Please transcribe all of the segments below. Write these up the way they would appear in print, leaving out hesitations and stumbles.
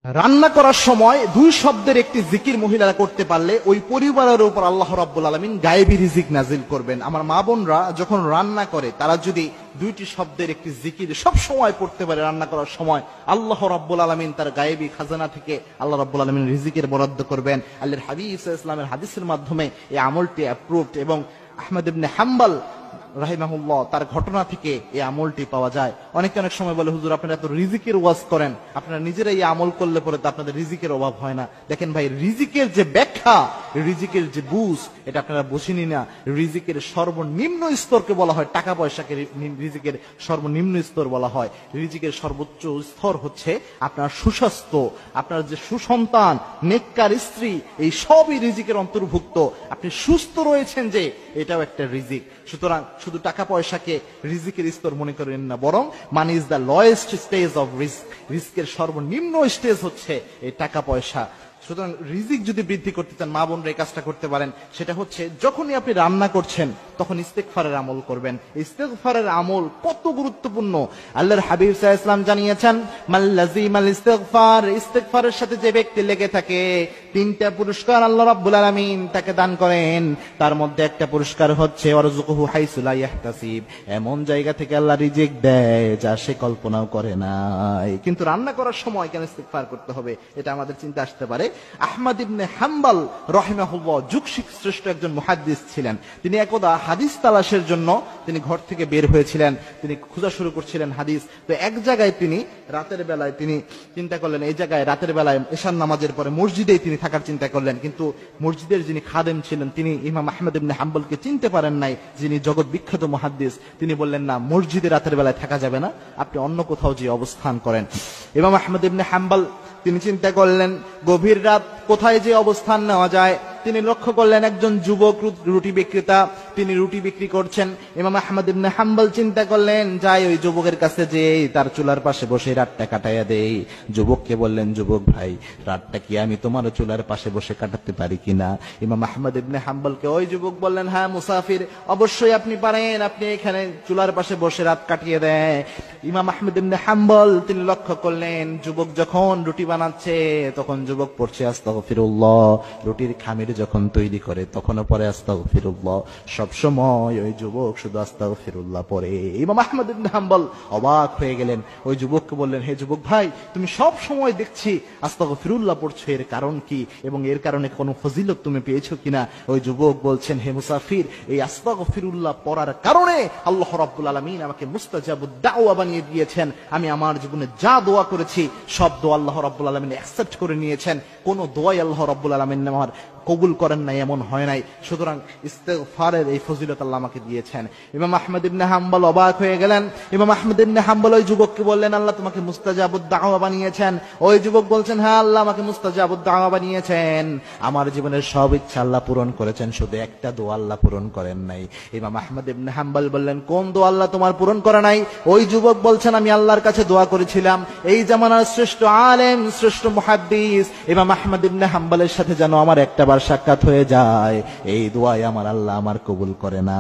রান্না করার সময় দুই শব্দের একটি জিকির মহিলারা করতে পারলে ওই পরিবারের উপর আল্লাহ রাব্বুল আলামিন গায়েবী রিজিক নাজিল করবেন। আমার মা বোনরা যখন রান্না করে তারা যদি দুইটি শব্দের একটি জিকির সব সময় পড়তে পারে রান্না করার সময়, আল্লাহ রাব্বুল আলামিন তার গায়েবী খাজানা থেকে আল্লাহ রাব্বুল আলামিন রিজিকের বরাদ্দ করবেন। আল্লাহর হাবিব সাল্লাল্লাহু আলাইহি ওয়াসাল্লামের হাদিসের মাধ্যমে এই আমলটি অ্যাপ্রুভড এবং আহমদ ইবনে হাম্বল রাহিমাহুল্লাহ তার ঘটনা থেকে এই আমলটি পাওয়া যায়। অনেক সময় বলে, হুজুর আপনারা এত রিজিকের ওয়াজ করেন, আপনারা নিজেরাই এই আমল করলে পরে তো আপনাদের রিজিকের অভাব হয় না। দেখেন ভাই, রিজিকের যে ব্যাখ্যা, রিজিকের যে বুঝ, এটা আপনারা বুঝিনি না। রিজিকের সর্বনিম্ন স্তরকে বলা হয় টাকা পয়সাকে রিজিকের সর্বনিম্ন স্তর বলা হয়। রিজিকের সর্বোচ্চ স্তর হচ্ছে আপনার সুস্বাস্থ্য, আপনার যে সুসন্তান, নেককার স্ত্রী, এই সবই রিজিকের অন্তর্ভুক্ত। আপনি সুস্থ রয়েছেন যে, এটাও একটা রিজিক। সুতরাং শুধু টাকা পয়সাকে রিজিকের স্তর মনে করেন না, বরং money is the lowest stage of risk. রিস্কের সর্বনিম্ন স্টেজ হচ্ছে এই টাকা পয়সা। সুতরাং রিজিক যদি বৃদ্ধি করতে চান, মা বোনরা এই কাজটা করতে পারেন। সেটা হচ্ছে যখনই আপনি রান্না করছেন তখন ইস্তেগফারের আমল করবেন। ইস্তেগফারের আমল কত গুরুত্বপূর্ণ আল্লাহর হাবিব সাল্লাল্লাহু আলাইহি ওয়াসাল্লাম জানিয়েছেন, মান লাযিমাল ইস্তেগফার, ইস্তেগফারের সাথে যে ব্যক্তি লেগে থাকে তিনটা পুরস্কার আল্লাহ রাব্বুল আলামিন তাকে দান করেন। তার মধ্যে একটা পুরস্কার হচ্ছে ওয়ারযুকুহু হাইসু লা ইয়াহতাসিব, এমন জায়গা থেকে আল্লাহ রিজিক দেয় যা সে কল্পনাও করে নাই। কিন্তু রান্না করার সময় কেন ইস্তেগফার করতে হবে, এটা আমাদের চিন্তা আসতে পারে। আহমদ ইবনে হাম্বল রাহিমাহুল্লাহ যুগ শ্রেষ্ঠ একজন মুহাদ্দিস ছিলেন। তিনি একদা হাদিস তালাশের জন্য তিনি ঘর থেকে বের হয়েছিলেন, তিনি খোঁজা শুরু করছিলেন হাদিস। তো এক জায়গায় তিনি রাতের বেলায় তিনি চিন্তা করলেন, এই জায়গায় রাতের বেলায় এশার নামাজের পরে মসজিদেই তিনি থাকার চিন্তা করলেন। কিন্তু মসজিদের যিনি খাদেম ছিলেন তিনি ইমাম আহমদ ইবনে হাম্বলকে চিনতে পারেন নাই, যিনি জগৎ বিখ্যাত মুহাদ্দিস। তিনি বললেন, না, মসজিদে রাতের বেলায় থাকা যাবে না, আপনি অন্য কোথাও যে অবস্থান করেন। ইমাম আহমদ ইবনে হাম্বল তিনি চিন্তা করলেন গভীর রাত কোথায় যে অবস্থান নেওয়া যায়। তিনি লক্ষ্য করলেন একজন যুবক রুটি বিক্রেতা, তিনি রুটি বিক্রি করছেন। ইমাম আহমদ ইবনে হাম্বল চিন্তা করলেন, যাই ওই যুবকের কাছে যে তার চুলার পাশে বসে রাতটা কাটাইয়া দেই। যুবককে বললেন, যুবক ভাই, রাতটা কি আমি তোমার চুলার পাশে বসে কাটাতে পারি কিনা? ইমাম আহমদ ইবনে হাম্বলকে ওই যুবক বললেন, হ্যাঁ মুসাফির, অবশ্যই আপনি পারেন, আপনি এখানে চুলার পাশে বসে রাত কাটিয়ে দেয়। ইমাম আহমদ ইবনে হাম্বল তিনি লক্ষ্য করলেন যুবক যখন রুটি বানাচ্ছে তখন যুবক পড়ছে আস্তাগফিরুল্লাহ, রুটির খামির যখন তৈরি করে তখনও পরে আস্তাগফিরুল্লাহ। সব সময় ওই যুবক শুধু আস্তাগফিরুল্লাহ পড়ে। ইমাম আহমদ ইবনে হাম্বল অবাক হয়ে গেলেন। ওই যুবককে বললেন, হে যুবক ভাই, তুমি সব সময় দেখছি আস্তাগফিরুল্লাহ পড়ছো, এর কারণ কি এবং এর কারণে কোনো ফজিলত তুমি পেয়েছো কিনা? ওই যুবক বলছেন, হে মুসাফির, এই আস্তাগফিরুল্লাহ পড়ার কারণে আল্লাহ রাব্বুল আলামিন আমাকে মুস্তাজাবুদ দাওয়া বানিয়ে দিয়েছেন। আমি আমার জীবনে যা দোয়া করেছি সব দোয়া আল্লাহ রাব্বুল আলামিন অ্যাকসেপ্ট করে নিয়েছেন। কোন দোয়াই আল্লাহ রাব্বুল আলামিন আমার কবুল করেন নাই, এমন হয় নাই। সুতরাং ইস্তেগফারের এই ফজিলত আল্লাহ আমাকে দিয়েছেন। ইমাম আহমদ ইবনে হাম্বল অবাক হয়ে গেলেন। ইমাম আহমদ ইবনে হাম্বল ওই যুবককে বললেন, আল্লাহ তোমাকে মুস্তাজাবুদ দাওয়া বানিয়েছেন। ওই যুবক বলছেন, হ্যাঁ, আল্লাহ আমাকে মুস্তাজাবুদ দাওয়া বানিয়েছেন। আমার জীবনের সব ইচ্ছা আল্লাহ পূরণ করেছেন, শুধু একটা দোয়া আল্লাহ পূরণ করেন নাই। ইমাম আহমদ ইবনে হাম্বল বললেন, কোন দোয়া আল্লাহ তোমার পূরণ করে নাই? ওই যুবক বলছেন, আমি আল্লাহর কাছে দোয়া করেছিলাম এই জামানার শ্রেষ্ঠ আলেম, শ্রেষ্ঠ মুহাদ্দিস ইমাম আহমদ ইবনে হাম্বলের সাথে যেন আমার একটাবার সাক্ষাৎ হয়ে যায়। এই দোয়াই আমার আল্লাহ আমার কবুল করে না,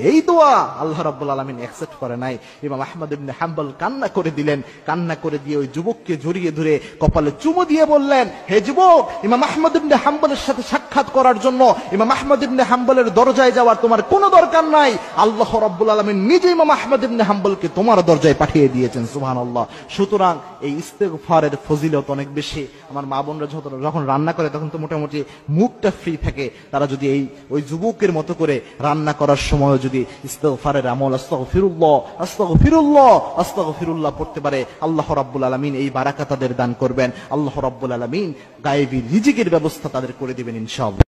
এই দোয়া আল্লাহ রাব্বুল আলামিন অ্যাকসেপ্ট করে নাই। ইমাম আহমদ ইবনে হাম্বল কান্না করে দিলেন। কান্না করে দিয়ে ওই যুবককে জড়িয়ে ধরে কপালে চুমু দিয়ে বললেন, হে যুবক, ইমাম আহমদ ইবনে হাম্বলের সাথে সাক্ষাৎ করার জন্য ইমাম আহমদ ইবনে হাম্বলের দরজায় যাওয়ার তোমার কোনো দরকার নাই। আল্লাহ রাব্বুল আলামিন নিজে ইমাম আহমদ ইবনে হাম্বলকে তোমার দরজায় পাঠিয়ে দিয়েছেন। সুবহানাল্লাহ। সুতরাং এই ইস্তেগফারের ফজিলত অনেক বেশি। আমার মা বোনরা যখন রান্না করে তখন তো মোটামুটি মুখটা ফ্রি থাকে। তারা যদি ওই যুবকের মতো করে রান্না করার সময় যদি ইস্তেগফারের আমল আস্তাগফিরুল্লাহ আস্তাগফিরুল্লাহ আস্তাগফিরুল্লাহ পড়তে পারে, আল্লাহ রাব্বুল আলামিন এই বারাকা তাদের দান করবেন। আল্লাহ রাব্বুল আলামিন গায়েবী রিজিকের ব্যবস্থা তাদের করে দিবেন ইনশাআল্লাহ।